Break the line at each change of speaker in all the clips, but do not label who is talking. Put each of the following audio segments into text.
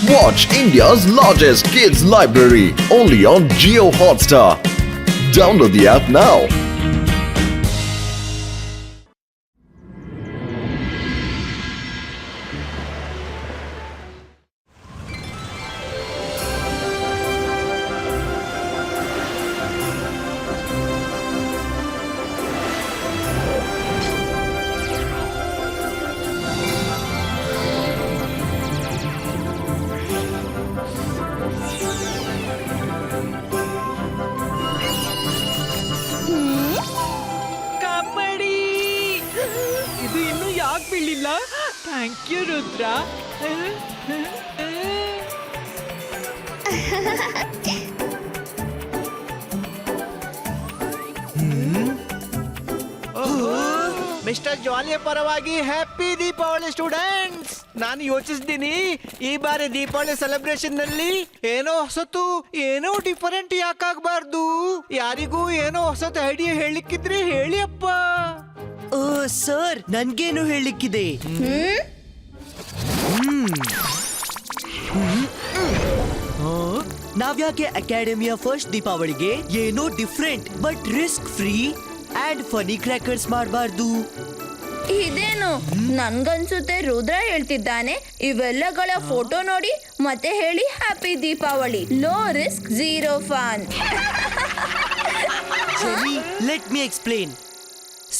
Watch India's largest kids library only on Jio Hotstar. Download the app now.
ಇದು ಇನ್ನು ಯಾಕೆ ಬೀಳಿಲ್ಲ? Thank you Rudra.
Mister ಜಾಲಿಯ ಪರವಾಗಿ ಹ್ಯಾಪಿ ದೀಪಾವಳಿ ಸ್ಟೂಡೆಂಟ್ಸ್. ನಾನು ಯೋಚಿಸಿದ್ದೀನಿ ಈ ಬಾರಿ ದೀಪಾವಳಿ ಸೆಲೆಬ್ರೇಷನ್ ನಲ್ಲಿ ಏನೋ ಹೊಸತು, ಏನೋ ಡಿಫರೆಂಟ್ ಯಾಕಾಗಬಾರ್ದು. ಯಾರಿಗೂ ಏನೋ ಹೊಸತು ಐಡಿಯಾ ಹೇಳಿಕ್ಕಿದ್ರೆ ಹೇಳಿ ಅಪ್ಪ.
ಸರ್, ನನ್ಗೇನು ಹೇಳಿಕ್ಕಿದೆ. ನಾವ್ಯಾಕೆ ಅಕಾಡೆಮಿಯ ಫಸ್ಟ್ ದೀಪಾವಳಿಗೆ ಏನೋ different but risk free and funny crackers ಮಾಡಬಾರ್ದು?
ಇದೇನು ನನ್ಗನ್ಸುತ್ತೆ ರುದ್ರ ಹೇಳ್ತಿದ್ದಾನೆ ಇವೆಲ್ಲಗಳ ಫೋಟೋ ನೋಡಿ ಮತ್ತೆ ಹೇಳಿ happy Deepavali, low risk zero fun.
Let me explain.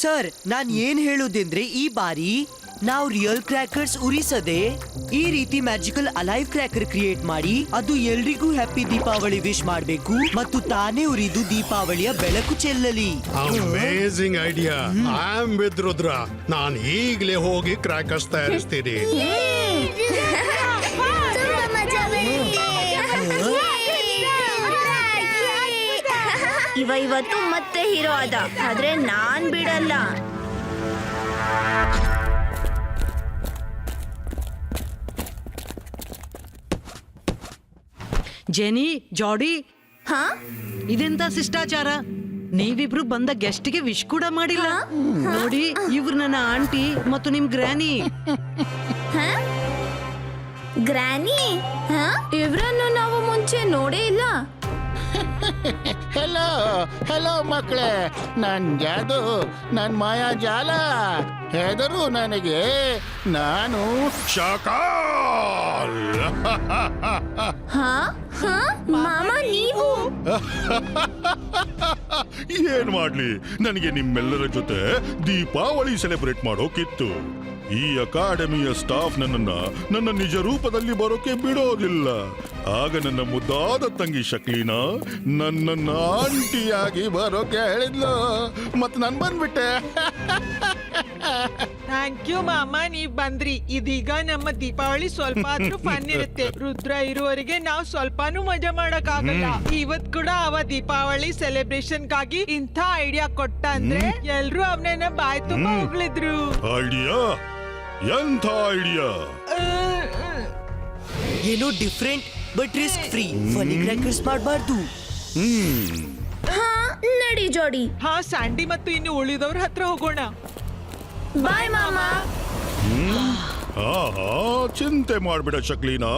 Sir, ನಾನ್ ಏನ್ ಹೇಳೋದಂದ್ರೆ ಈ ಬಾರಿ ನಾವು ರಿಯಲ್ ಕ್ರ್ಯಾಕರ್ಸ್ ಉರಿಸದೆ ಈ ರೀತಿ ಮ್ಯಾಜಿಕಲ್ ಅಲೈವ್ ಕ್ರ್ಯಾಕರ್ ಕ್ರಿಯೇಟ್ ಮಾಡಿ ಅದು ಎಲ್ರಿಗೂ ಹ್ಯಾಪಿ ದೀಪಾವಳಿ ವಿಶ್ ಮಾಡಬೇಕು ಮತ್ತು ತಾನೇ ಉರಿದು ದೀಪಾವಳಿಯ ಬೆಳಕು ಚೆಲ್ಲಲಿ.
Amazing idea. I am with Rudra. ನಾನು ಈಗಲೇ ಹೋಗಿ ಕ್ರ್ಯಾಕರ್ಸ್ ತಯಾರಿಸ್ತೀನಿ.
ಇವತ್ತು ಮತ್ತೆ ಹೀರೋ ಆದ, ಆದ್ರೆ ನಾನ್ ಬಿಡಲ್ಲ.
ಜೆನಿ, ಜಾಡಿ,
ಹಾ
ಇದೆಂತ ಶಿಷ್ಟಾಚಾರ? ನೀವಿಬ್ರು ಬಂದ ಗೆಸ್ಟ್ಗೆ ವಿಶ್ ಕೂಡ ಮಾಡಿಲ್ಲ. ನೋಡಿ, ಇವ್ರು ನನ್ನ ಆಂಟಿ ಮತ್ತು ನಿಮ್ ಗ್ರಾನಿ.
ಗ್ರಾನಿ? ಇವ್ರನ್ನು ನಾವು ಮುಂಚೆ ನೋಡೇ ಇಲ್ಲ.
ಹೆಲೋ ಹೆಲೋ ಮಕ್ಕಳೇ, ನನ್ ಜಾದು, ನನ್ ಮಾಯಾ ಜಾಲ ಹೆದರು ನನಗೆ. ನಾನು
ಶಕಾಲ್.
ಮಾಮ, ನೀವು
ಏನ್ ಮಾಡ್ಲಿ, ನನಗೆ ನಿಮ್ಮೆಲ್ಲರ ಜೊತೆ ದೀಪಾವಳಿ ಸೆಲೆಬ್ರೇಟ್ ಮಾಡೋಕಿತ್ತು. ಈ ಅಕಾಡೆಮಿಯ ಸ್ಟಾಫ್ ನನ್ನ ನಿಜ ರೂಪದಲ್ಲಿ ಬರೋಕೆ ಬಿಡೋದಿಲ್ಲ. ಆಗ ನನ್ನ ಮುದ್ದಾದ ತಂಗಿ ಶಕ್ಲಿನಾ ನನ್ನ ಆಂಟಿಯಾಗಿ ಬರೋಕೆ ಹೇಳಿದ್ಲು, ಮತ್ತೆ ನಾನು ಬಂದ್ಬಿಟ್ಟೆ.
ಥ್ಯಾಂಕ್ ಯು ಮಾಮ, ನೀವ್ ಬಂದ್ರಿ. ಇದೀಗ ನಮ್ಮ ದೀಪಾವಳಿ ಸ್ವಲ್ಪ ಆದ್ರೂ ಫನ್ ಇರುತ್ತೆ. ರುದ್ರ ಇರುವವರೆಗೆ ನಾವು ಸ್ವಲ್ಪನೂ ಮಜಾ ಮಾಡಕ್ ಆಗಲ್ಲ. ಇವತ್ ಕೂಡ ಅವ ದೀಪಾವಳಿ ಸೆಲೆಬ್ರೇಷನ್ ಗಾಗಿ ಇಂಥ ಐಡಿಯಾ ಕೊಟ್ಟ ಅಂದ್ರೆ ಎಲ್ರು ಅವನನ್ನ ಬಾಯ್ ತುಂಬಾ ಹೊಗಳಿದ್ರು.
ಐಡಿಯಾ? ಎಂಥ ಐಡಿಯಾ?
ಏನೋ different but risk free funny crackers ಮಾಡಬಾರ್ದು.
ನಡಿ ಜೋಡಿ.
ಹಾ, ಸ್ಯಾಂಡಿ ಮತ್ತು ಇನ್ನು ಉಳಿದವ್ರ ಹತ್ರ ಹೋಗೋಣ.
ಬಾಯ್ ಮಾಮ.
ಚಿಂತೆ ಮಾಡ್ಬಿಡ ಶಕ್ಲಿನಾ.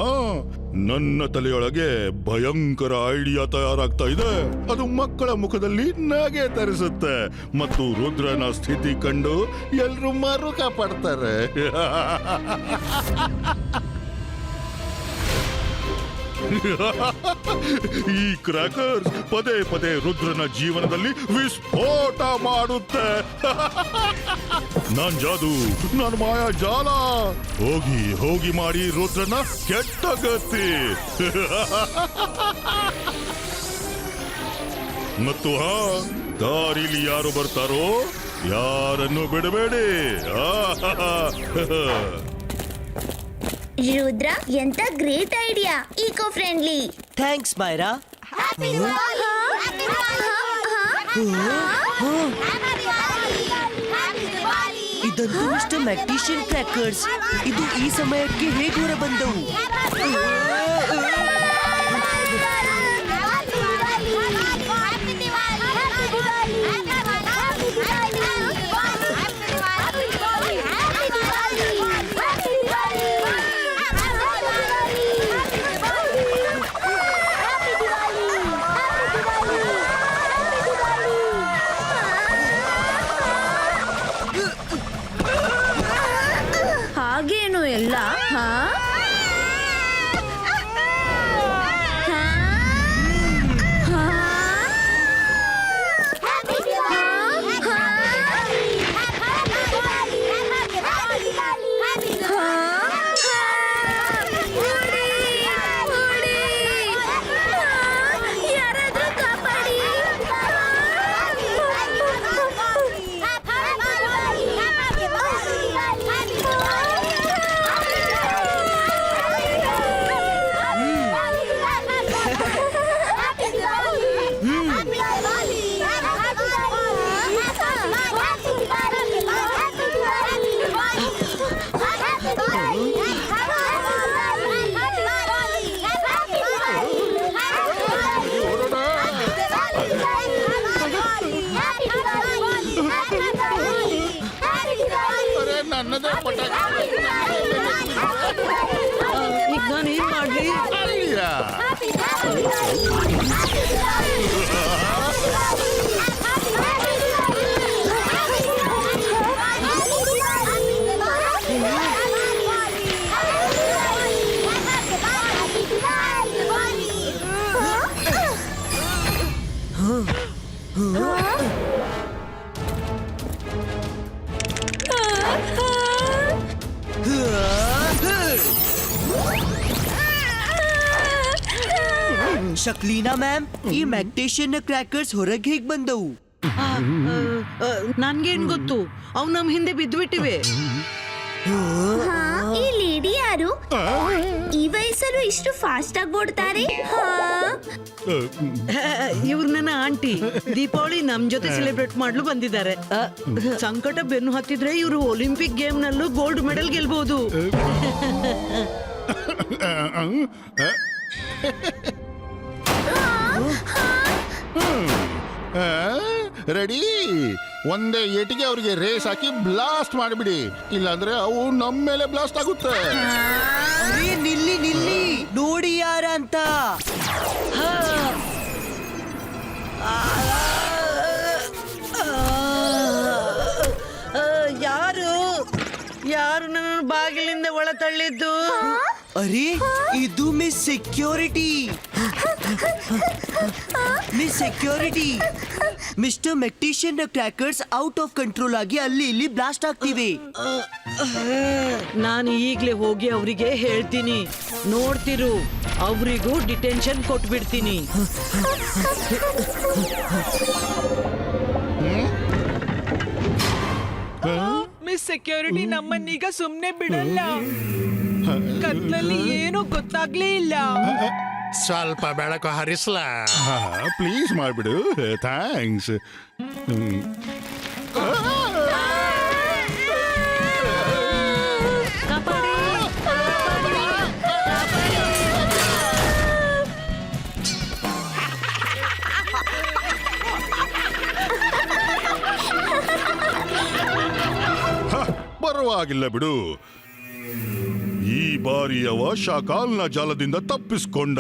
ನನ್ನ ತಲೆಯೊಳಗೆ ಭಯಂಕರ ಐಡಿಯಾ ತಯಾರಾಗ್ತಾ ಇದೆ. ಅದು ಮಕ್ಕಳ ಮುಖದಲ್ಲಿ ನಗೆ ತರಿಸುತ್ತೆ ಮತ್ತು ರುದ್ರನ ಸ್ಥಿತಿ ಕಂಡು ಎಲ್ರು ಮರುಕ ಪಡ್ತಾರೆ. ಈ ಕ್ರ್ಯಾಕರ್ಸ್ ಪದೇ ಪದೇ ರುದ್ರನ ಜೀವನದಲ್ಲಿ ವಿಸ್ಫೋಟ ಮಾಡುತ್ತೆ. ನಾನ್ ಜಾದು, ನಾನು ಮಾಯಾ ಜಾಲ ಹೋಗಿ ಹೋಗಿ ಮಾಡಿ ರುದ್ರನ ಕೆಟ್ಟ ಗತಿ. ಮತ್ತು ದಾರಿಲಿ ಯಾರು ಬರ್ತಾರೋ ಯಾರನ್ನು ಬಿಡಬೇಡಿ.
ರುದ್ರ, ಎಂತ great idea, eco friendly.
Thanks Myra. ಇದಂತೂ ಮಿಸ್ಟರ್ ಮ್ಯಾಗ್ನಿಷಿಯನ್ ಕ್ರ್ಯಾಕರ್ಸ್. ಇದು ಈ ಸಮಯಕ್ಕೆ ಹೇಗೆ ಹೊರ ಬಂದವು? ಶಕ್ಲೀನಾ ಮ್ಯಾಮ್, ಈ ಮ್ಯಾಗ್ನೇಷಿಯನ್ ಕ್ರ್ಯಾಕರ್ಸ್ ಹೊರಗೆ ಹೇಗ್ ಬಂದವು?
ನನ್ಗೇನ್ ಗೊತ್ತು, ಅವ್ ನಮ್ ಹಿಂದೆ ಬಿದ್ದ್ಬಿಟ್ಟಿವೆ.
ಈ ಲೇಡಿ ಯಾರು? ಈ ವಯಸ್ಸಲ್ಲೂ ಇಷ್ಟು ಫಾಸ್ಟ್ ಆಗಿ ಓಡ್ತಾರೆ?
ಇವ್ರು ನನ್ನ ಆಂಟಿ. ದೀಪಾವಳಿ ನಮ್ ಜೊತೆ ಸೆಲೆಬ್ರೇಟ್ ಮಾಡ್ಲು ಬಂದಿದ್ದಾರೆ. ಸಂಕಟ ಬೆನ್ನು ಹತ್ತಿದ್ರೆ ಇವರು ಒಲಿಂಪಿಕ್ ಗೇಮ್ ನಲ್ಲೂ ಗೋಲ್ಡ್ ಮೆಡಲ್ ಗೆಲ್ಬಹುದು.
ರೆಡಿ, ಒಂದೇ ಏಟಿಗೆ ಅವ್ರಿಗೆ ರೇಸ್ ಹಾಕಿ ಬ್ಲಾಸ್ಟ್ ಮಾಡಿಬಿಡಿ, ಇಲ್ಲಾಂದ್ರೆ ಅವು ನಮ್ಮ ಮೇಲೆ ಬ್ಲಾಸ್ಟ್ ಆಗುತ್ತೆ.
ಅರೇ ನಿಲ್ಲಿ ನಿಲ್ಲಿ, ನೋಡಿ ಯಾರ ಅಂತ.
ಯಾರು ಯಾರು ನನ್ನ ಬಾಗಿಲಿಂದ ಒಳ ತಳ್ಳಿದ್ದು?
ಅರೆ ಇದು miss security. Miss security, mister ಮೆಕ್ಟಿಷಿಯನ್ ಕ್ರ್ಯಾಕರ್ಸ್ ಔಟ್ ಆಫ್ ಕಂಟ್ರೋಲ್ ಆಗಿ ಅಲ್ಲಿ ಇಲ್ಲಿ ಬ್ಲಾಸ್ಟ್ ಆಗ್ತಿವೆ.
ನಾನು ಈಗ್ಲೇ ಹೋಗಿ ಅವರಿಗೆ ಹೇಳ್ತೀನಿ. ನೋಡ್ತಿರು, ಅವರಿಗೂ ಡಿಟೆನ್ಷನ್ ಕೊಟ್ಬಿಡ್ತೀನಿ.
ಮಿಸ್ ಸೆಕ್ಯೂರಿಟಿ ನಮ್ಮನ್ನೀಗ ಸುಮ್ನೆ ಬಿಡಲ್ಲ. ಕತ್ಲಲ್ಲಿ ಏನೂ ಗೊತ್ತಾಗ್ಲೇ ಇಲ್ಲ.
ಸ್ವಲ್ಪ ಬೆಳಕು ಹರಿಸ್ಲಾ?
Please ಮಾಡ್ಬಿಡು, thanks. ಪರವಾಗಿಲ್ಲ ಬಿಡು, ಈ ಬಾರಿಯವ ಶಾಕಾಲ್ನ ಜಾಲದಿಂದ ತಪ್ಪಿಸ್ಕೊಂಡ.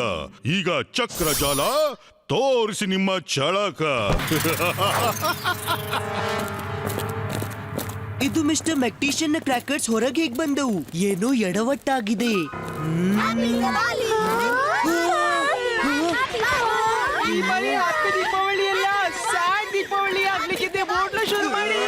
ಈಗ ಚಕ್ರ ಜಾಲ ತೋರಿಸಿ ನಿಮ್ಮ ಚಳಕ.
ಇದು ಮಿಸ್ಟರ್ ಮೆಕ್ಟಿಷಿಯನ್ ಕ್ರ್ಯಾಕರ್ಸ್ ಹೊರಗೆ ಹೇಗ್ ಬಂದವು? ಏನೋ ಎಡವಟ್ಟಾಗಿದೆ.
ಈ ಬಾರಿ ಹ್ಯಾಪಿ ದೀಪಾವಳಿ ಅಲ್ಲ, ಸ್ಯಾಡ್ ದೀಪಾವಳಿ ಆಗ್ಲಿಕ್ಕಿದೆ. ಓಡ್ಲು ಶುರು ಮಾಡಿ.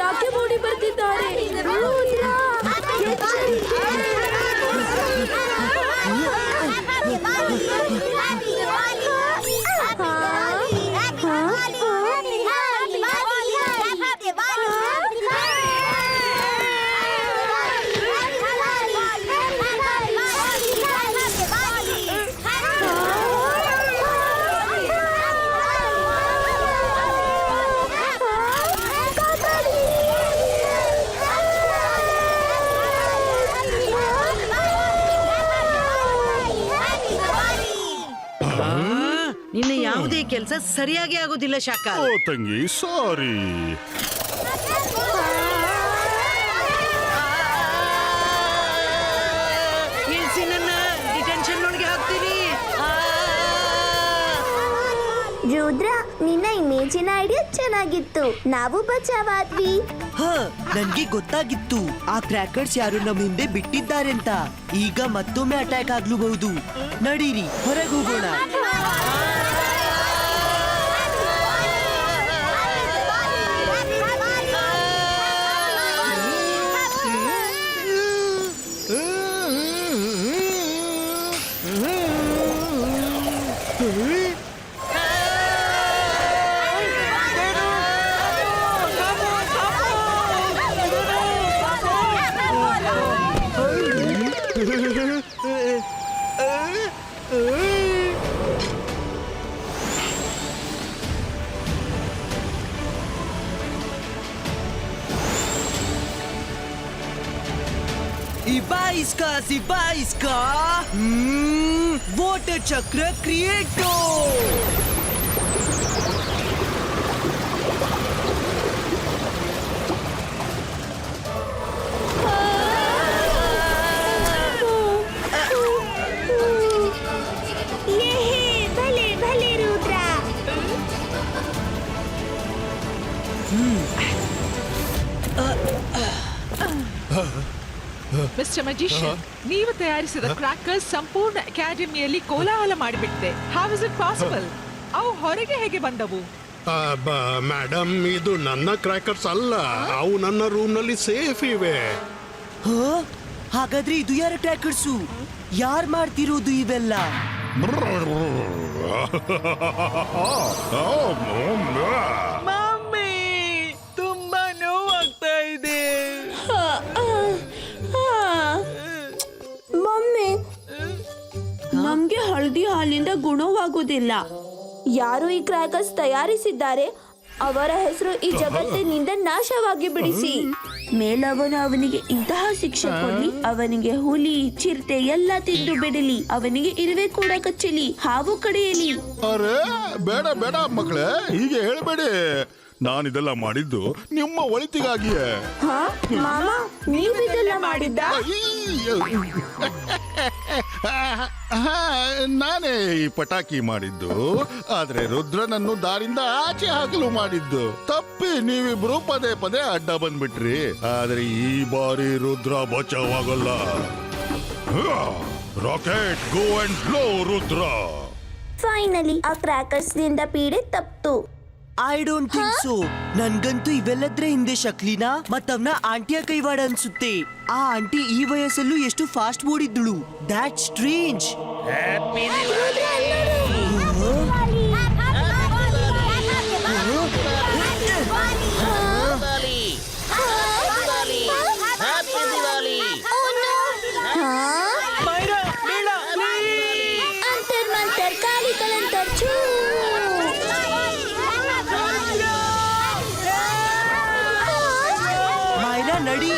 ಯಾಕೆ ಓಡಿ ಬರ್ತಿದ್ದಾರೆ?
ನಿನ್ನ ಯಾವುದೇ ಕೆಲಸ ಸರಿಯಾಗಿ ಆಗೋದಿಲ್ಲ ಶಾಖ.
ಓ ತಂಗಿ, ಸಾರಿ.
ನಿಲ್ಸಿ, ನನ್ನ ಡಿಟೆನ್ಷನ್ ಒಳಗೆ ಹಾಕ್ತೀನಿ.
ರುದ್ರ, ನಿನ್ನ ಇಮೇಜಿನ ಐಡಿಯಾ ಚೆನ್ನಾಗಿತ್ತು. ನಾವು ಬಚಾವಾದ್ವಿ.
ನನ್ಗೆ ಗೊತ್ತಾಗಿತ್ತು ಆ ಕ್ರ್ಯಾಕರ್ಸ್ ಯಾರು ನಮ್ಮ ಹಿಂದೆ ಬಿಟ್ಟಿದ್ದಾರೆ ಅಂತ. ಈಗ ಮತ್ತೊಮ್ಮೆ ಅಟ್ಯಾಕ್ ಆಗ್ಲೂಬಹುದು. ನಡೀರಿ, ಹೊರಗೆ ಹೋಗೋಣ. Ibaiska, water chakra creator.
भले भले रुद्रा.
ಮಿಸ್ ಮಿಸ್ಟರ್ ಮಜಿಷಿಯನ್, ನೀವು ತಯಾರಿಸಿದ ಕ್ರ್ಯಾಕರ್ಸ್ ಸಂಪೂರ್ಣ ಅಕಾಡೆಮಿಯಲ್ಲಿ ಕೋಲಾಹಲ ಮಾಡಿಬಿಟ್ಟಿದೆ. How is it possible? ಅವು ಹೊರಗೆ ಹೇಗೆ ಬಂದವು?
ಮೇಡಮ್, ಇದು ನನ್ನ ಕ್ರ್ಯಾಕರ್ಸ್ ಅಲ್ಲ. ಅವು ನನ್ನ ರೂಮ್ ನಲ್ಲಿ ಸೇಫ್ ಇವೆ.
ಹಾಗಾದ್ರೆ ಇದು ಯಾರ ಕ್ರ್ಯಾಕರ್ಸು? ಯಾರ್ ಮಾಡ್ತಿರೋದು ಇವೆಲ್ಲ?
ಮಮ್ಮಿ, ತುಂಬಾ ನೋವಾಗ್ತಾ ಇದೆ.
ಮಮ್ಮಿ, ನಮ್ಗೆ ಹಳದಿ ಹಾಲಿಂದ ಗುಣವಾಗುವುದಿಲ್ಲ. ಯಾರು ಈ ಕ್ರ್ಯಾಕರ್ಸ್ ತಯಾರಿಸಿದ್ದಾರೆ ಅವರ ಹೆಸರು ಈ ಜಗತ್ತಿನಿಂದ ನಾಶವಾಗಿ ಬಿಡಿಸಿ. ಮೇಲವನು ಅವನಿಗೆ ಇಂತಹ ಶಿಕ್ಷೆ ಕೊಡ್ಲಿ. ಅವನಿಗೆ ಹುಲಿ, ಚಿರತೆ ಎಲ್ಲ ತಿಂದು ಬಿಡಲಿ. ಅವನಿಗೆ ಇರುವೆ ಕೂಡ ಕಚ್ಚಲಿ, ಹಾವು ಕಡಿಯಲಿ.
ಅರೆ ಬೇಡ ಬೇಡ ಮಕ್ಕಳೇ, ಹೀಗೆ ಹೇಳ್ಬೇಡಿ. ನಾನಿದೆಲ್ಲ ಮಾಡಿದ್ದು ನಿಮ್ಮ ಒಳಿತಿಗಾಗಿಯೇ.
ಹಾ ಮಾಮ, ನೀವು ಇದೆಲ್ಲ ಮಾಡಿದ್ದ?
ನಾನೇ ಈ ಪಟಾಕಿ ಮಾಡಿದ್ದು, ಆದ್ರೆ ರುದ್ರನನ್ನು ದಾರಿಂದ ಆಚೆ ಹಾಕಲು ಮಾಡಿದ್ದು. ತಪ್ಪಿ ನೀವಿಬ್ರು ಪದೇ ಪದೇ ಅಡ್ಡ ಬಂದ್ಬಿಟ್ರಿ. ಆದ್ರೆ ಈ ಬಾರಿ ರುದ್ರ ಬಚಾವಾಗಲ್ಲ. Rocket go and blow Rudra.
Finally ಆ ಕ್ರ್ಯಾಕರ್ಸ್ ನಿಂದ ಪೀಡೆ ತಪ್ತು.
I don't think so. ನನ್ಗಂತೂ ಇವೆಲ್ಲದ್ರ ಹಿಂದೆ ಶಕ್ಲಿನಾ ಮತ್ತವ್ನ ಆಂಟಿಯ ಕೈವಾಡ ಅನ್ಸುತ್ತೆ. ಆ ಆಂಟಿ ಈ ವಯಸ್ಸಲ್ಲೂ ಎಷ್ಟು ಫಾಸ್ಟ್ ಓಡಿದ್ಳು. That strange.
अंतर मंतर काली कलंतर छू.
ಮಾಯ್ರಾ ನಡಿ.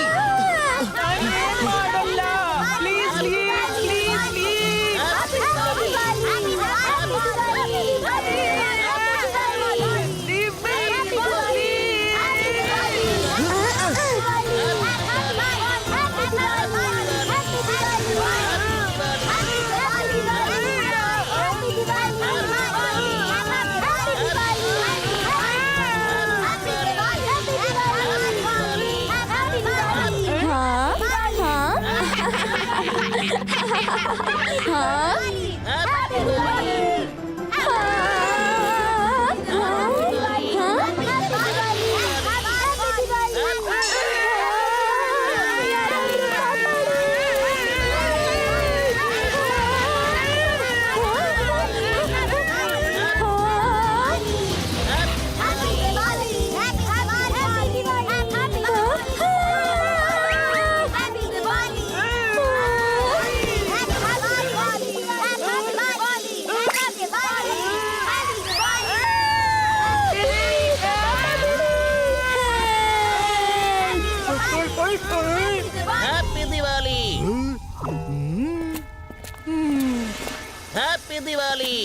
Happy Diwali,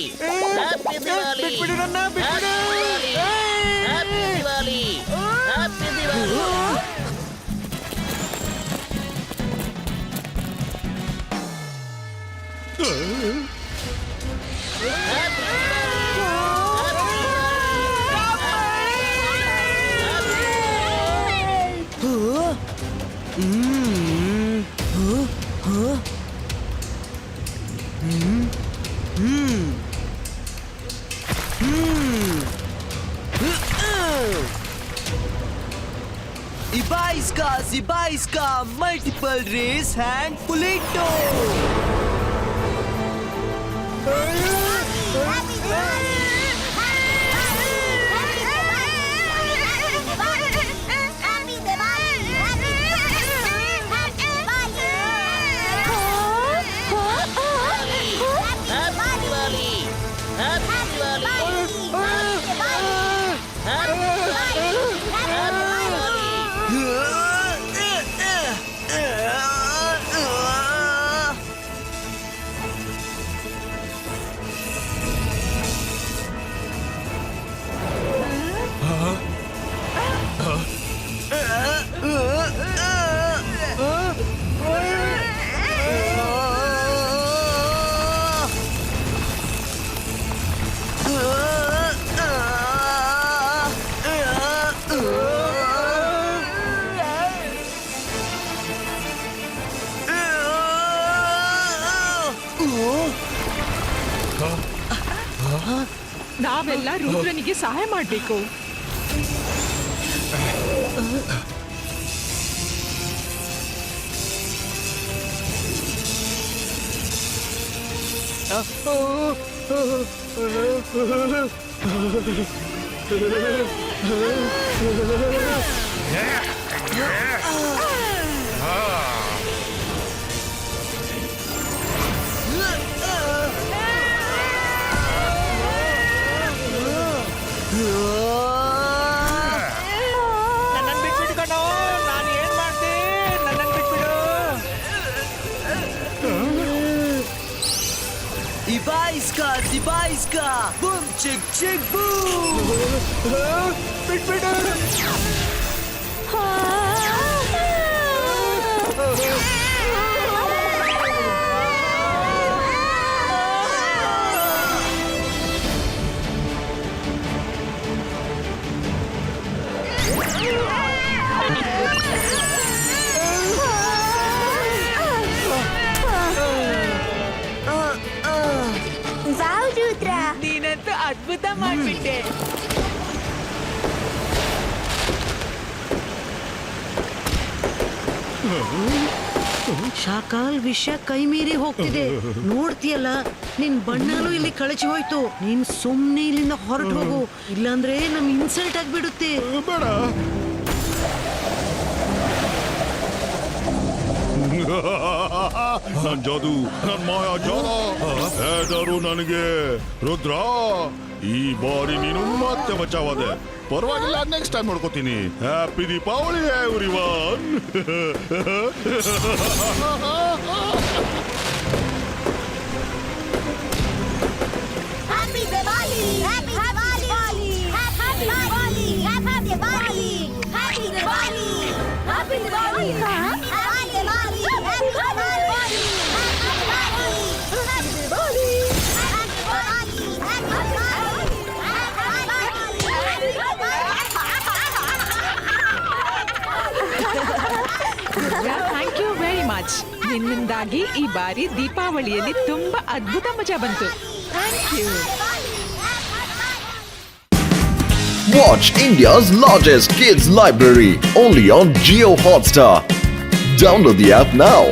happy Diwali, happy Diwali, happy Diwali.
Ibaiska, multiple race and Pulito.
ನಾವೆಲ್ಲ ರುದ್ರನಿಗೆ ಸಹಾಯ ಮಾಡ್ಬೇಕು.
ನನ್ನನ್ನು ಬಿಟ್ಬಿಟ್ಟು ಕಣೋ, ನಾನು ಏನ್ ಮಾಡ್ದೆ, ನನ್ನನ್ನು ಬಿಟ್ಬಿಡು.
Ibaiska, boom, chick, chick, boom.
ಬಿಟ್ಬಿಡು.
ವಾವ್ ರುದ್ರ,
ನೀನಂತೂ ಅದ್ಭುತ ಮಾಡ್ಬಿಟ್ಟೆ.
ಶಾಕಾಲ್ ವಿಷಯ ಕೈ ಮೀರಿ ಹೋಗ್ತಿದೆ. ನೋಡ್ತೀಯಲ್ಲ, ನಿನ್ ಬಣ್ಣನೂ ಇಲ್ಲಿ ಕಳಚಿ ಹೋಯ್ತು. ನೀನ್ ಸುಮ್ನೆ ಇಲ್ಲಿಂದ ಹೊರಟು ಹೋಗು, ಇಲ್ಲಾಂದ್ರೆ ನಮ್ ಇನ್ಸಲ್ಟ್ ಆಗ್ಬಿಡುತ್ತೆ.
ಬೇಡ. ನನ್ ಜಾದು, ನನ್ ಮಾಯಾ ಜಾಲ ಹೇದರು ನನಗೆ. ರುದ್ರ, ಈ ಬಾರಿ ನೀನು ಮತ್ತೆ ಬಚಾವಾದೆ.
ಪರವಾಗಿಲ್ಲ, ನೆಕ್ಸ್ಟ್ ಟೈಮ್ ನೋಡ್ಕೋತೀನಿ.
Happy Deepavali everyone.
Happy Diwali, happy Diwali, happy Diwali, happy Diwali, happy Diwali, happy Diwali, happy Diwali, happy Diwali, happy Diwali,
thank you very much. ನಿನ್ನಿಂದಾಗಿ ಈ ಬಾರಿ ದೀಪಾವಳಿಯಲ್ಲಿ ತುಂಬಾ ಅದ್ಭುತ ಮಜಾ ಬಂತು. Thank you.
Watch India's largest kids library only on Geo Hotstar. Download the app now.